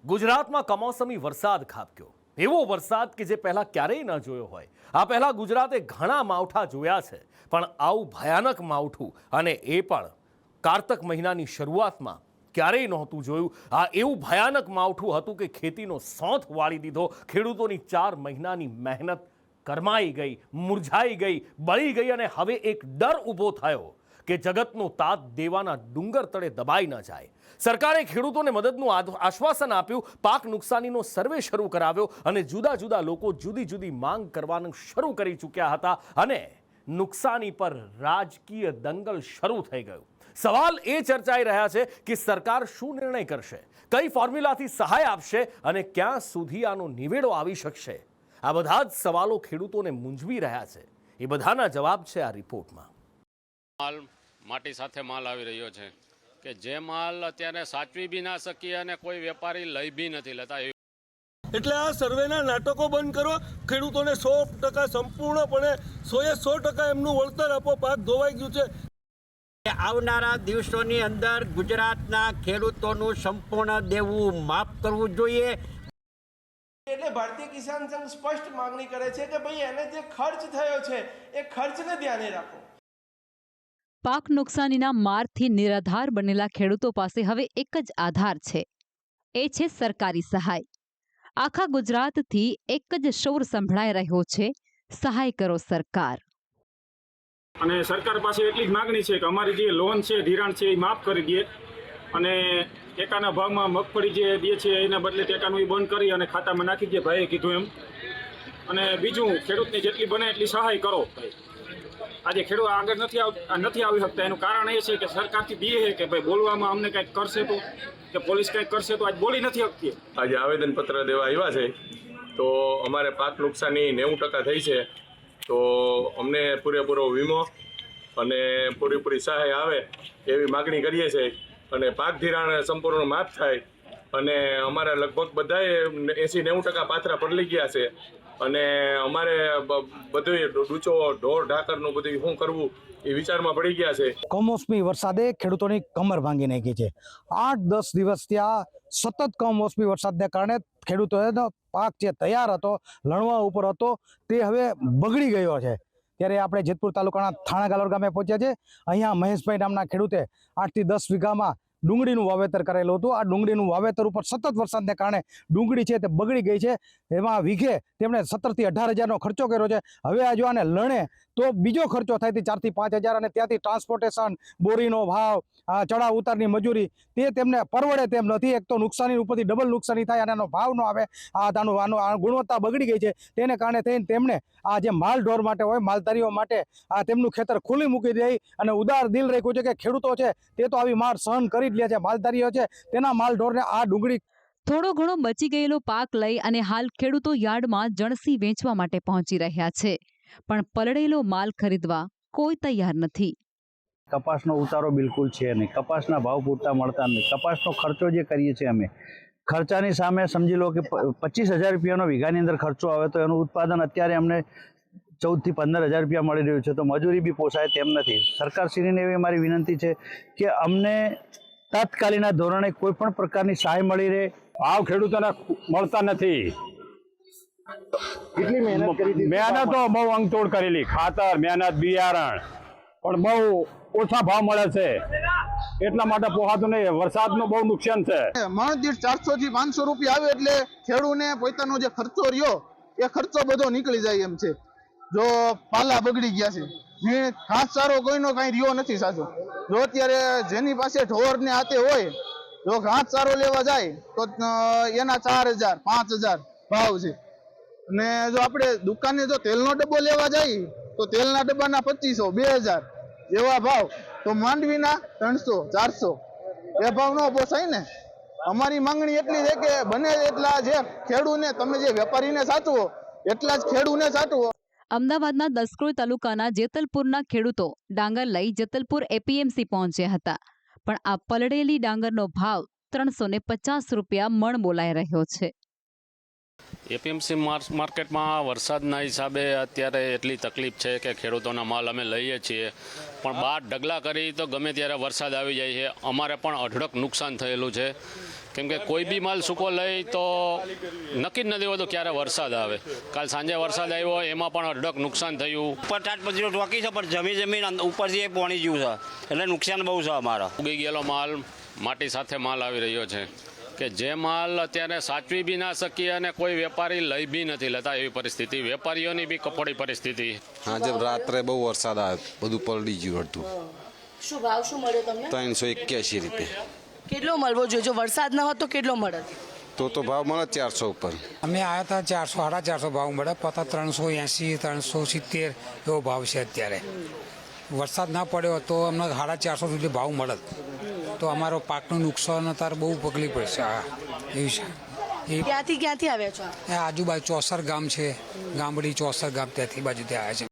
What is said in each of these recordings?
ગુજરાતમાં કમોસમી વરસાદ ખાબક્યો. એવો વરસાદ કે જે પહેલા ક્યારેય ન જોયો હોય. આ પહેલા ગુજરાતે ઘણા માવઠા જોયા છે, પણ આવું ભયાનક માવઠું, અને એ પણ કારતક મહિનાની શરૂઆતમાં ક્યારેય નહોતું જોયું. આ એવું ભયાનક માવઠું હતું કે ખેતીનો સોંથ વાળી દીધો. ખેડૂતોની 4 મહિનાની મહેનત કરમાઈ ગઈ, મુરઝાઈ ગઈ, બળી ગઈ, અને હવે એક ડર ઊભો થયો કે જગતનો તાત દેવાના ડુંગર તળે દબાઈ ન જાય. સરકારે ખેડૂતોને મદદનું આશ્વાસન આપ્યું, પાક નુકસાનીનો સર્વે શરૂ કરાવ્યો, અને જુદા જુદા લોકો જુદી જુદી માંગ કરવાનું શરૂ કરી ચૂક્યા હતા, અને નુકસાની પર રાજકીય દંગલ શરૂ થઈ ગયું. સવાલ એ ચર્ચાઈ રહ્યા છે કે સરકાર શું નિર્ણય કરશે, કઈ ફોર્મ્યુલાથી સહાય આપશે, અને ક્યાં સુધી આનો નિવેડો આવી શકશે. આ બધા જ સવાલો ખેડૂતોને મૂંઝવી રહ્યા છે. એ બધાના જવાબ છે આ રિપોર્ટમાં. માલ માટી સાથે માલ આવી રહ્યો છે કે જે માલ અત્યારે સાચવી બી ના શકીએ અને કોઈ વેપારી લઈ બી નથી લેતા. એટલે આ સર્વેના નાટકો બંધ કરો, ખેડૂતોને 100% સંપૂર્ણપણે 100% એમનું વળતર આપો. પાક ધોવાઈ ગયું છે. આવનારા દિવસોની અંદર ગુજરાતના ખેડૂતોનું સંપૂર્ણ દેવું માફ કરવું જોઈએ. એટલે ભારતીય કિસાન સંઘ સ્પષ્ટ માંગણી કરે છે કે ભાઈ એને જે ખર્ચ થયો છે એ ખર્ચને ધ્યાને રાખો. પાક નુકસાનીના મારથી નિરાધાર બનેલા ખેડૂતો પાસે હવે એક જ આધાર છે, એ છે સરકારી સહાય. આખા ગુજરાતથી એક જ શોર સંભળાઈ રહ્યો છે, સહાય કરો સરકાર. અને સરકાર પાસે એટલી જ માગણી છે કે અમારી જે લોન છે, ધિરાણ છે, એ માફ કરી દે, અને ટેકાના ભાવમાં મગફળી જે દે છે એના બદલે ટેકાનું એ બંધ કરી અને ખાતામાં નાખી દે, ભાઈએ કીધું એમ. અને બીજું, ખેડૂતને જેટલી બને એટલી સહાય કરો. આજે ખેડૂત આગળ નથી આવી શકતા. એનું કારણ એ છે કે સરકારથી બીએ છે કે ભાઈ બોલવામાં અમને કંઈક કરશે તો, કે પોલીસ કંઈક કરશે તો આજ બોલી નથી શકતી. આજે આવેદનપત્ર દેવા આવ્યા છે, તો અમારે પાક નુકસાની 90% થઈ છે, તો અમને પૂરેપૂરો વીમો અને પૂરેપૂરી સહાય આવે એવી માગણી કરીએ છીએ. અને પાક ધિરાણ સંપૂર્ણ માફ થાય, અને અમારા લગભગ બધાએ 80-90% પાથરા પલળી ગયા છે. અને અમારે બધું ડૂચો ઢોર ઢાકરનું બધું શું કરવું એ વિચારમાં પડી ગયા છે. કમોસમી વરસાદે ખેડૂતોની કમર ભાંગી નાખી છે. 8-10 દિવસ ત્યાં સતત કમોસમી વરસાદને કારણે ખેડૂતોનો પાક જે તૈયાર હતો, લણવા ઉપર હતો, તે હવે બગડી ગયો છે. ત્યારે આપણે જેતપુર તાલુકાના થાણા ગાલોર ગામે પહોંચ્યા છે. અહીંયા મહેશભાઈ નામના ખેડૂતે 8 થી 10 વીઘામાં ડુંગળીનું વાવેતર કરેલું હતું. આ ડુંગળીનું વાવેતર ઉપર સતત વરસાદને કારણે ડુંગળી છે તે બગડી ગઈ છે. એમાં વીઘે તેમણે 17,000 થી 18,000નો ખર્ચો કર્યો છે. હવે આ જો આને લણે તો બીજો ખર્ચો થાય 4,000 થી 5,000, અને ત્યાંથી ટ્રાન્સપોર્ટેશન, બોરીનો ભાવ, ચડાવ ઉતારની મજૂરી, તે તેમને પરવડે તેમ નથી. એક તો નુકસાની ઉપરથી ડબલ નુકસાની થાય અને એનો ભાવ ન આવે. આનો ગુણવત્તા બગડી ગઈ છે. તેને કારણે થઈને તેમણે આ જે માલ ઢોર માટે હોય, માલધારીઓ માટે આ તેમનું ખેતર ખુલ્લી મૂકી દઈ અને ઉદાર દિલ રાખ્યું છે કે ખેડૂતો છે તે તો આવી માર સહન કરી જ લે છે. માલધારીઓ છે તેના માલ ઢોરને આ ડુંગળી. થોડો ઘણો બચી ગયેલો પાક લઈ અને હાલ ખેડૂતો યાર્ડમાં જણસી વેચવા માટે પહોંચી રહ્યા છે, પણ પલળેલો માલ ખરીદવા કોઈ તૈયાર નથી. કપાસનો ઉતારો બિલકુલ છે નહીં, કપાસના ભાવ પૂરતા મળતા નથી. કપાસનો ખર્ચો જે કરીએ છીએ અમે, ખર્ચાની સામે સમજી લો કે 25,000 રૂપિયાનો વીઘાની અંદર ખર્ચો આવે, તો એનું ઉત્પાદન અત્યારે અમને 14,000 થી 15,000 રૂપિયા મળી રહ્યું છે. તો મજૂરી બી પોસાય તેમ નથી. સરકારશ્રીને એવી મારી વિનંતી છે કે અમને તાત્કાલિકના ધોરણે કોઈ પણ પ્રકારની સહાય મળી રહે. ભાવ ખેડૂતોને મળતા નથી. કેટલી મહેનત કરી? મહેનત તો બહુ અંગતોડ કરેલી, ખાતર, મહેનત, બિયારણ, પણ બહુ ઓછા ભાવ મળે છે. એટલા માટે પોહાતું નહીં. વરસાદનું બહુ નુકસાન છે. મણ દીઠ 400 થી 500 રૂપિયા આવે એટલે ખેડૂતને પોતાનો જે ખર્ચો રહ્યો એ ખર્ચો બધો નીકળી જાય એમ છે. જો પાલા બગડી ગયા છે, ઘાસચારો કોઈનો કાંઈ રહ્યો નથી સાચો. જો અત્યારે જેની પાસે ઢોર ને હાથે હોય, જો ઘાસચારો લેવા જાય તો એના 4,000 5,000 ભાવ છે. અને જો આપણે દુકાને જો તેલનો ડબ્બો લેવા જઈએ તો તેલના ડબ્બાના 2,500 2,000 એવા ભાવ. તો માંડવીના 300 400 એ ભાવ ન પોસાય ને. અમારી માંગણી એટલી છે કે બને એટલા જે ખેડૂને, તમે જે વેપારીને સાચવો એટલા જ ખેડૂને સાચવો. અમદાવાદના દસક્રોઈ તાલુકાના જેતલપુરના ખેડૂતો ડાંગર લઈ જેતલપુર એપીએમસી પહોંચ્યા હતા, પણ આ પલળેલી ડાંગરનો ભાવ 350 રૂપિયા મણ બોલાઈ રહ્યો છે. એપીએમસી માર્કેટમાં વરસાદના હિસાબે અત્યારે એટલી તકલીફ છે કે ખેડૂતોના માલ અમે લઈએ છીએ પણ બહાર ઢગલા કરી તો ગમે ત્યારે વરસાદ આવી જાય છે. અમારે પણ અઢળક નુકસાન થયેલું છે કેમ કે કોઈ બી માલ સૂકો લઈ તો નક્કી જ નથી હોતું ક્યારે વરસાદ આવે. કાલ સાંજે વરસાદ આવ્યો એમાં પણ અઢળક નુકસાન થયું. ઉપર 4-5 ટોકી છે પણ જમીન ઉપરથી એ પોણી ગયું છે એટલે નુકસાન બહુ છે અમારા. ઉગી ગયેલો માલ માટી સાથે માલ આવી રહ્યો છે કે જે માલ અત્યારે સાચવી બી ના શકીએ અને કોઈ વેપારી લઈ બી નથી લેતા એવી પરિસ્થિતિ. વેપારીઓની બી કફોડી પરિસ્થિતિ. આજે રાત્રે બહુ વરસાદ આવ્યો, બધું પલળી ગયું હતું. શું ભાવ શું મળ્યો તમને? 381 રૂપિયા. કેટલો મળવો જોઈએ? જો વરસાદ ન હોત તો કેટલો મળત? તો ભાવ મળે 400 ઉપર. અમે આવ્યા હતા 400 450 ભાવ મળે, પતા 380 370 એવો ભાવ છે અત્યારે. વરસાદ ના પડ્યો તો અમને 450 સુધી ભાવ મળત તો અમારો પાકનું નુકસાન અત્યારે બહુ પગલી પડશે. એવું છે. ક્યાંથી આવ્યા છો? આજુબાજુ ચોસર ગામ છે, ગામડી ચોસર ગામ, ત્યાંથી બાજુથી આવ્યા છે.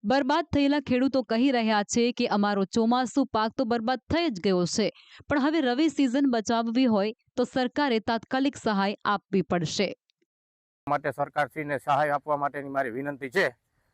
બરબાદ થયેલા ખેડૂતો કહી રહ્યા છે કે અમારો ચોમાસું પાક તો બરબાદ થઈ જ ગયો છે, પણ હવે રવિ સિઝન બચાવવી હોય તો સરકારે તાત્કાલિક સહાય આપવી પડશે. માટે સરકારશ્રીને સહાય આપવા માટેની મારી વિનંતી છે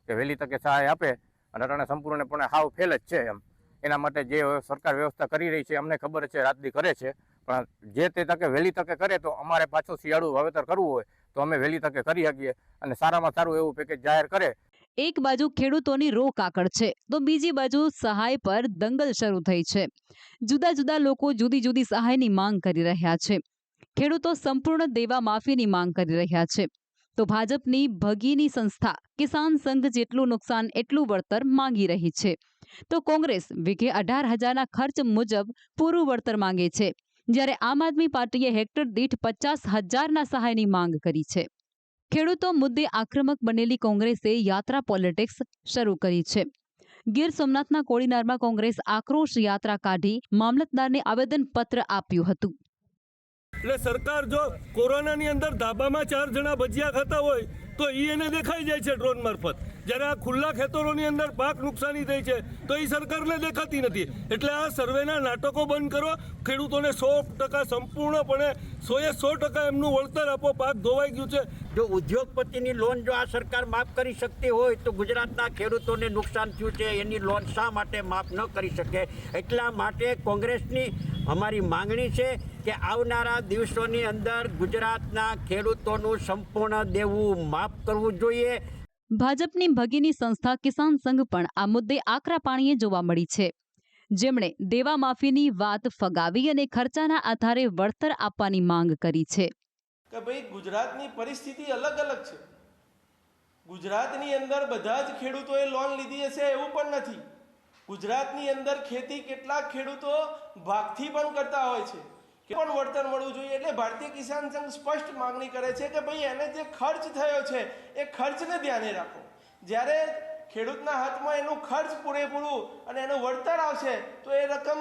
કે વહેલી તકે સહાય આપે. અને અટાણે સંપૂર્ણપણે હાવ ફેલ જ છે એમ. એના માટે જે સરકાર વ્યવસ્થા કરી રહી છે અમને ખબર છે, રાતદી કરે છે, પણ જે તે તકે વહેલી તકે કરે તો અમારે પાછું શિયાળું વાવેતર કરવું હોય તો અમે વહેલી તકે કરી શકીએ અને સારામાં સારું એવું પેકેજ જાહેર કરે. એક બાજુ ખેડૂતોની રોકઆકળ છે તો બીજી બાજુ સહાય પર દંગલ શરૂ થઈ છે. જુદા જુદા લોકો જુદી જુદી સહાયની માંગ કરી રહ્યા છે. ખેડૂતો સંપૂર્ણ દેવા માફીની માંગ કરી રહ્યા છે તો ભાજપની ભગીની સંસ્થા કિસાન સંઘ જેટલું નુકસાન એટલું વળતર માંગી રહી છે તો કોંગ્રેસ વીઘે 18,000ના ખર્ચ મુજબ પૂરું વળતર માંગે છે, જ્યારે આમ આદમી પાર્ટીએ હેક્ટર દીઠ 50,000ના સહાયની માંગ કરી છે. ખેડૂતો મુદ્દે આક્રમક બનેલી કોંગ્રેસે યાત્રા પોલિટિક્સ શરૂ કરી છે. ગીર સોમનાથના કોડીનારમાં કોંગ્રેસ આક્રોશ યાત્રા કાઢી મામલતદારને આવેદનપત્ર આપ્યું હતું. એટલે સરકાર જો કોરોનાની અંદર ધાબામાં 4 જણા ભજીયા ખાતા હોય તો એને દેખાઈ જાય છે ડ્રોન મારફત. જ્યારે આ ખુલ્લા ખેતરોની અંદર પાક નુકસાની થઈ છે તો એ સરકારને દેખાતી નથી. એટલે આ સર્વેના નાટકો બંધ કરો. ખેડૂતોને 100% સંપૂર્ણપણે 100% એમનું વળતર આપો. પાક ધોવાઈ ગયું છે. જો ઉદ્યોગપતિની લોન જો આ સરકાર માફ કરી શકતી હોય તો ગુજરાતના ખેડૂતોને નુકસાન થયું છે એની લોન શા માટે માફ ન કરી શકે? એટલા માટે કોંગ્રેસની અમારી માંગણી છે કે આવનારા દિવસોની અંદર ગુજરાતના ખેડૂતોનું સંપૂર્ણ દેવું માફ કરવું જોઈએ. ભાજપની ભગીની સંસ્થા કિસાન સંઘ પણ આ મુદ્દે આકરા પાણીએ જોવા મળી છે, જેમણે દેવા માફીની વાત ફગાવી અને ખર્ચાના આધારે વળતર આપવાની માંગ કરી છે. કે ભાઈ ગુજરાતની પરિસ્થિતિ અલગ અલગ છે. ગુજરાતની અંદર બધા જ ખેડૂતોએ લોન લીધી હશે એવું પણ નથી. ગુજરાતની અંદર ખેતી કેટલાક ખેડૂતો ભાગથી પણ કરતા હોય છે કે પણ વળતર મળવું જોઈએ. એટલે ભારતીય કિસાન સંઘ સ્પષ્ટ માંગણી કરે છે કે ભાઈ એને જે ખર્ચ થયો છે એ ખર્ચને ધ્યાને રાખો. જ્યારે ખેડૂતના હાથમાં એનું ખર્ચ પૂરેપૂરું અને એનું વળતર આવશે તો એ રકમ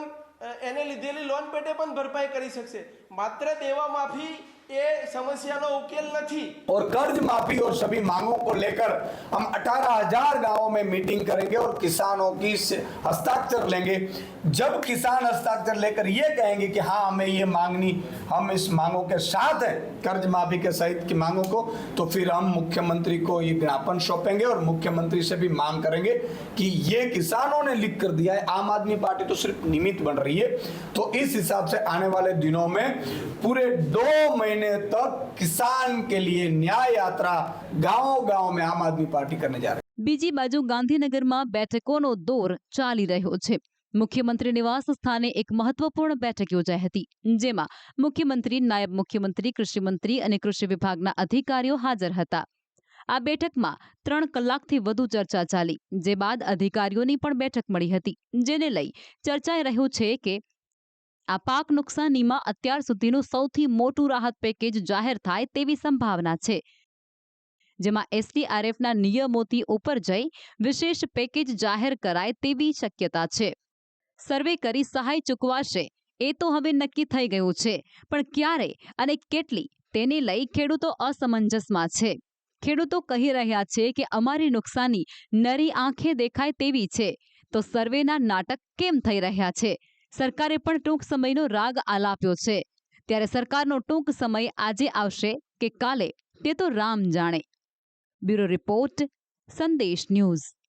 એને લીધેલી લોન પેટે પણ ભરપાઈ કરી શકશે. માત્ર દેવા માફી ये समस्या नो उकेल नहीं. और कर्ज माफी और सभी मांगों को लेकर हम 18,000 गांवों में मीटिंग करेंगे और किसानों की हस्ताक्षर लेंगे. जब किसान हस्ताक्षर लेकर ये कहेंगे कि हाँ हमें ये मांगनी, हम इस मांगों के साथ हैं, कर्ज माफी के सहित की मांगों को, तो फिर हम मुख्यमंत्री को ये ज्ञापन सौंपेंगे और मुख्यमंत्री से भी मांग करेंगे कि ये किसानों ने लिख कर दिया है, आम आदमी पार्टी तो सिर्फ निमित्त बन रही है. तो इस हिसाब से आने वाले दिनों में पूरे 2 महीने तक किसान के लिए न्याय यात्रा गांव-गांव में आम आदमी पार्टी करने जा रही है. બીજી બાજુ ગાંધીનગરમાં બેઠકોનો દોર ચાલી રહ્યો છે. મુખ્યમંત્રી નિવાસ સ્થાને એક મહત્વપૂર્ણ બેઠક યોજાઈ હતી, જેમાં મુખ્યમંત્રી, નાયબ મુખ્યમંત્રી, કૃષિમંત્રી અને કૃષિ વિભાગના અધિકારીઓ હાજર હતા. આ બેઠકમાં 3 કલાકથી વધુ ચર્ચા ચાલી, જે બાદ અધિકારીઓની પણ બેઠક મળી હતી, જેને લઈ ચર્ચાઈ રહ્યું છે કે આ પાક નુકસાનીમાં અત્યાર સુધીનું સૌથી મોટું રાહત પેકેજ જાહેર થાય તેવી સંભાવના છે, જેમાં એસડીઆરએફના નિયમોથી ઉપર જઈ વિશેષ પેકેજ જાહેર કરાય તેવી શક્યતા છે. સર્વે કરી સહાય ચૂકવાશે એ તો હવે નક્કી થઈ ગયું છે, પણ ક્યારે અને કેટલી તેને લઈ ખેડૂતો અસમંજસમાં છે. ખેડૂતો કહી રહ્યા છે કે અમારી નુકસાની નરી આંખે દેખાય તેવી છે, તો સર્વેના નાટક કેમ થઈ રહ્યા છે? સરકારે પણ ટૂંક સમયનો રાગ આલાપ્યો છે, ત્યારે સરકારનો ટૂંક સમય આજે આવશે કે કાલે તે તો રામ જાણે. બ્યુરો રિપોર્ટ, સંદેશ ન્યૂઝ.